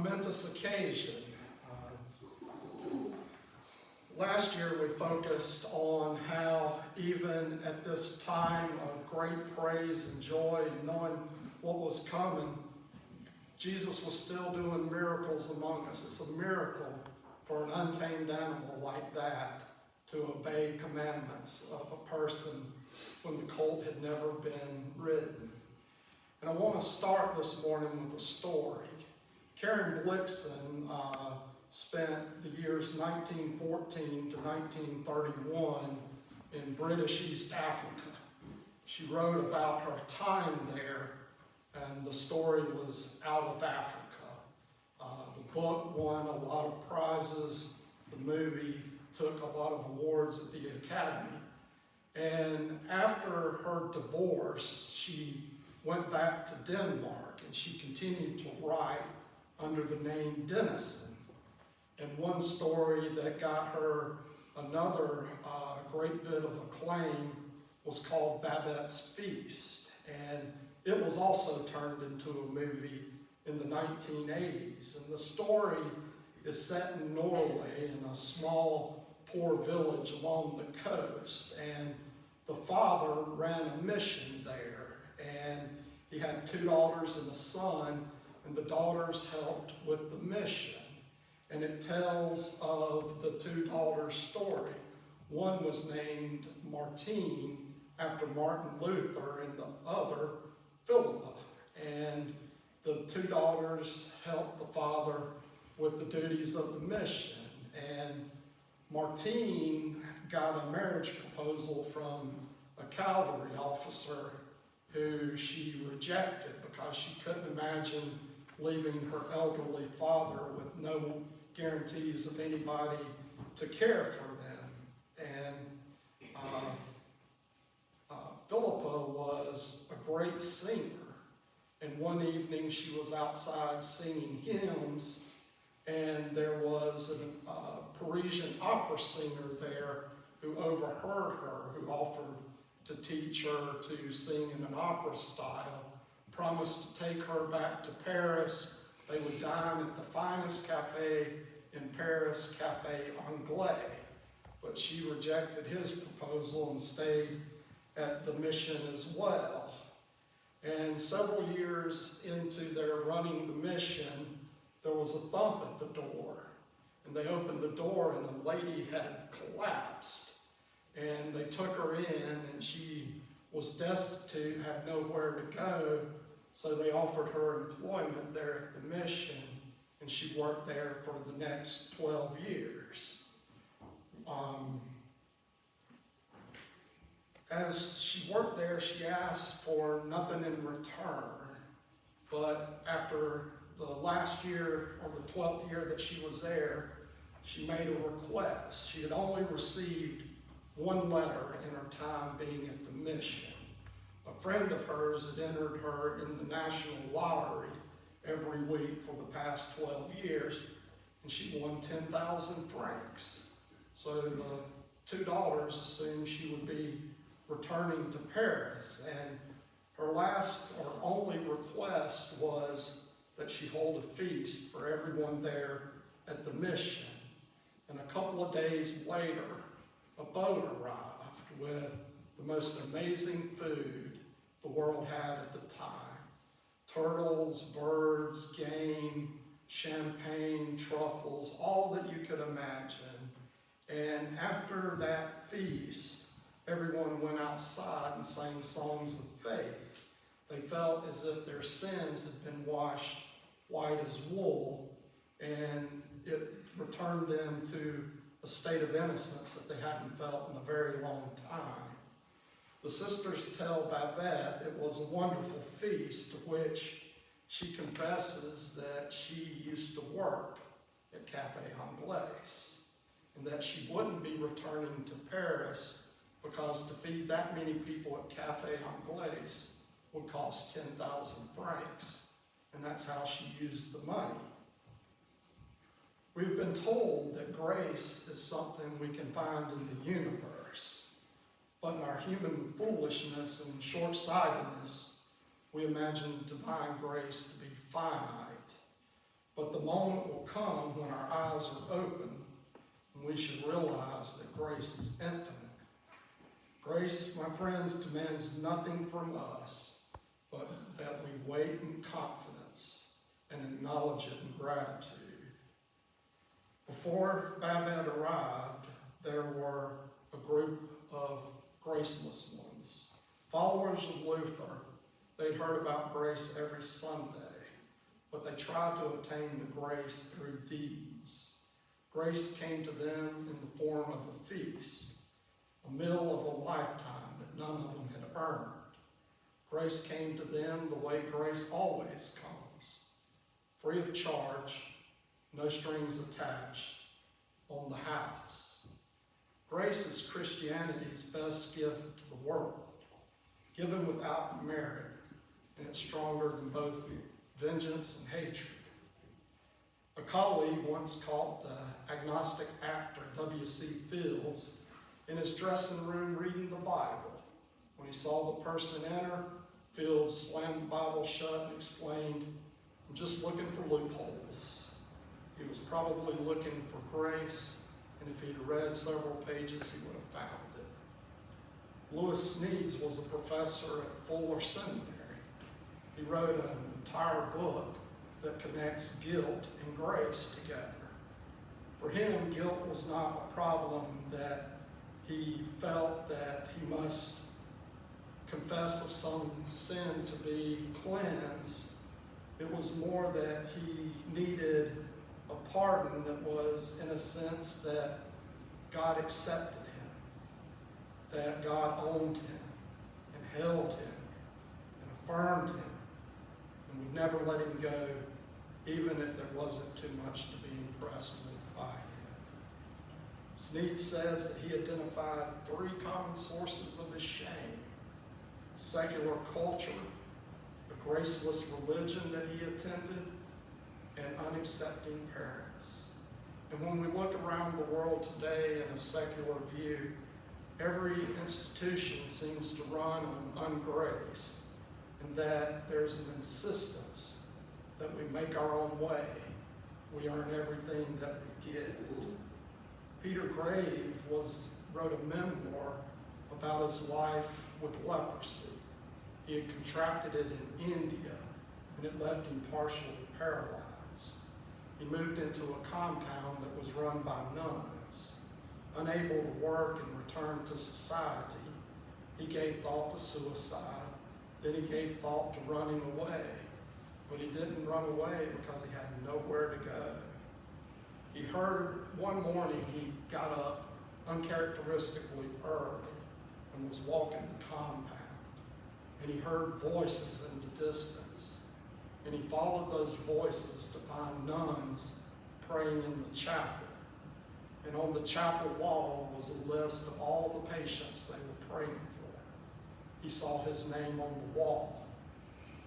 momentous occasion. Last year we focused on how even at this time of great praise and joy and knowing what was coming, Jesus was still doing miracles among us. It's a miracle for an untamed animal like that to obey commandments of a person when the colt had never been ridden. And I want to start this morning with a story. Karen Blixen spent the years 1914 to 1931 in British East Africa. She wrote about her time there, and the story was out of Africa. The book won a lot of prizes. The movie took a lot of awards at the Academy. And after her divorce, she went back to Denmark, and she continued to write under the name Denison. And one story that got her another great bit of acclaim was called Babette's Feast. And it was also turned into a movie in the 1980s. And the story is set in Norway in a small, poor village along the coast. And the father ran a mission there. And he had 2 daughters and a son, and the daughters helped with the mission. And it tells of the 2 daughters' story. One was named Martine after Martin Luther, and the other Philippa. And the 2 daughters helped the father with the duties of the mission. And Martine got a marriage proposal from a cavalry officer who she rejected because she couldn't imagine leaving her elderly father with no guarantees of anybody to care for them. And Philippa was a great singer. And one evening she was outside singing hymns, and there was a Parisian opera singer there who overheard her, who offered to teach her to sing in an opera style, promised to take her back to Paris. They would dine at the finest cafe in Paris, Café Anglais. But she rejected his proposal and stayed at the mission as well. And several years into their running the mission, there was a thump at the door. And they opened the door, and a lady had collapsed. And they took her in, and she was destitute, had nowhere to go. So they offered her employment there at the mission, and she worked there for the next 12 years. As she worked there, she asked for nothing in return. But after the last year, or the 12th year that she was there, she made a request. She had only received 1 letter in her time being at the mission. A friend of hers had entered her in the national lottery every week for the past 12 years, and she won 10,000 francs. So the 2 daughters assumed she would be returning to Paris, and her last or only request was that she hold a feast for everyone there at the mission. And a couple of days later, a boat arrived with the most amazing food the world had at the time. Turtles, birds, game, champagne, truffles, all that you could imagine. And after that feast, everyone went outside and sang songs of faith. They felt as if their sins had been washed white as wool, and it returned them to a state of innocence that they hadn't felt in a very long time. The sisters tell Babette it was a wonderful feast, to which she confesses that she used to work at Café Anglais, and that she wouldn't be returning to Paris because to feed that many people at Café Anglais would cost 10,000 francs, and that's how she used the money. We've been told that grace is something we can find in the universe, but in our human foolishness and short-sightedness, we imagine divine grace to be finite. But the moment will come when our eyes are open, and we should realize that grace is infinite. Grace, my friends, demands nothing from us, but that we wait in confidence and acknowledge it in gratitude. Before Babette arrived, there were a group of graceless ones. Followers of Luther, they'd heard about grace every Sunday, but they tried to obtain the grace through deeds. Grace came to them in the form of a feast, a meal of a lifetime that none of them had earned. Grace came to them the way grace always comes, free of charge, no strings attached, on the house. Grace is Christianity's best gift to the world, given without merit, and it's stronger than both vengeance and hatred. A colleague once caught the agnostic actor W.C. Fields in his dressing room reading the Bible. When he saw the person enter, Fields slammed the Bible shut and explained, "I'm just looking for loopholes." He was probably looking for grace, and if he'd read several pages, he would have found it. Lewis Sneads was a professor at Fuller Seminary. He wrote an entire book that connects guilt and grace together. For him, guilt was not a problem that he felt that he must confess of some sin to be cleansed. It was more that he needed a pardon that was, in a sense, that God accepted him, that God owned him and held him and affirmed him and would never let him go, even if there wasn't too much to be impressed with by him. Snead says that he identified three common sources of his shame: a secular culture, a graceless religion that he attended, and unaccepting parents. And when we look around the world today in a secular view, every institution seems to run on ungrace, and that there's an insistence that we make our own way. We earn everything that we give. Peter Grave wrote a memoir about his life with leprosy. He had contracted it in India, and it left him partially paralyzed. He moved into a compound that was run by nuns. Unable to work and return to society, he gave thought to suicide. Then he gave thought to running away. But he didn't run away because he had nowhere to go. He heard one morning, he got up uncharacteristically early and was walking the compound. And he heard voices in the distance. And he followed those voices to find nuns praying in the chapel. And on the chapel wall was a list of all the patients they were praying for. He saw his name on the wall.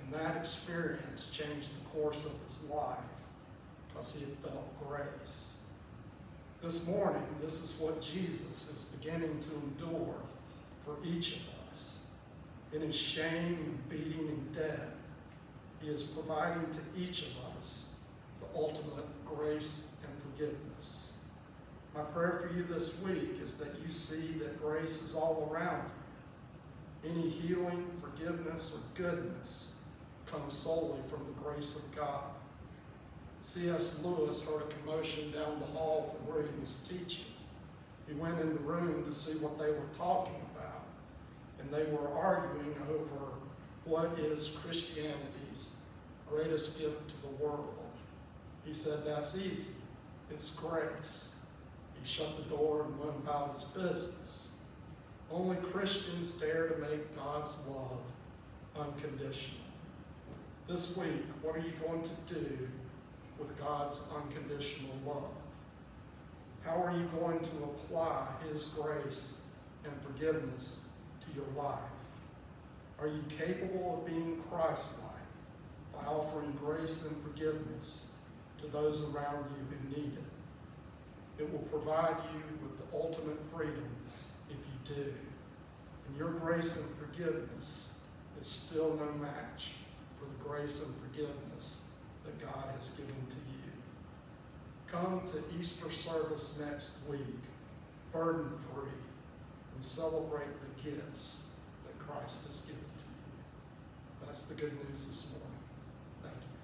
And that experience changed the course of his life because he had felt grace. This morning, this is what Jesus is beginning to endure for each of us. In his shame and beating and death, he is providing to each of us the ultimate grace and forgiveness. My prayer for you this week is that you see that grace is all around you. Any healing, forgiveness, or goodness comes solely from the grace of God. C.S. Lewis heard a commotion down the hall from where he was teaching. He went in the room to see what they were talking about, and they were arguing over what is Christianity's greatest gift to the world. He said, "That's easy. It's grace." He shut the door and went about his business. Only Christians dare to make God's love unconditional. This week, what are you going to do with God's unconditional love? How are you going to apply his grace and forgiveness to your life? Are you capable of being Christ-like by offering grace and forgiveness to those around you who need it? It will provide you with the ultimate freedom if you do. And your grace and forgiveness is still no match for the grace and forgiveness that God has given to you. Come to Easter service next week, burden-free, and celebrate the gifts that Christ has given to you. That's the good news this morning. Thank you.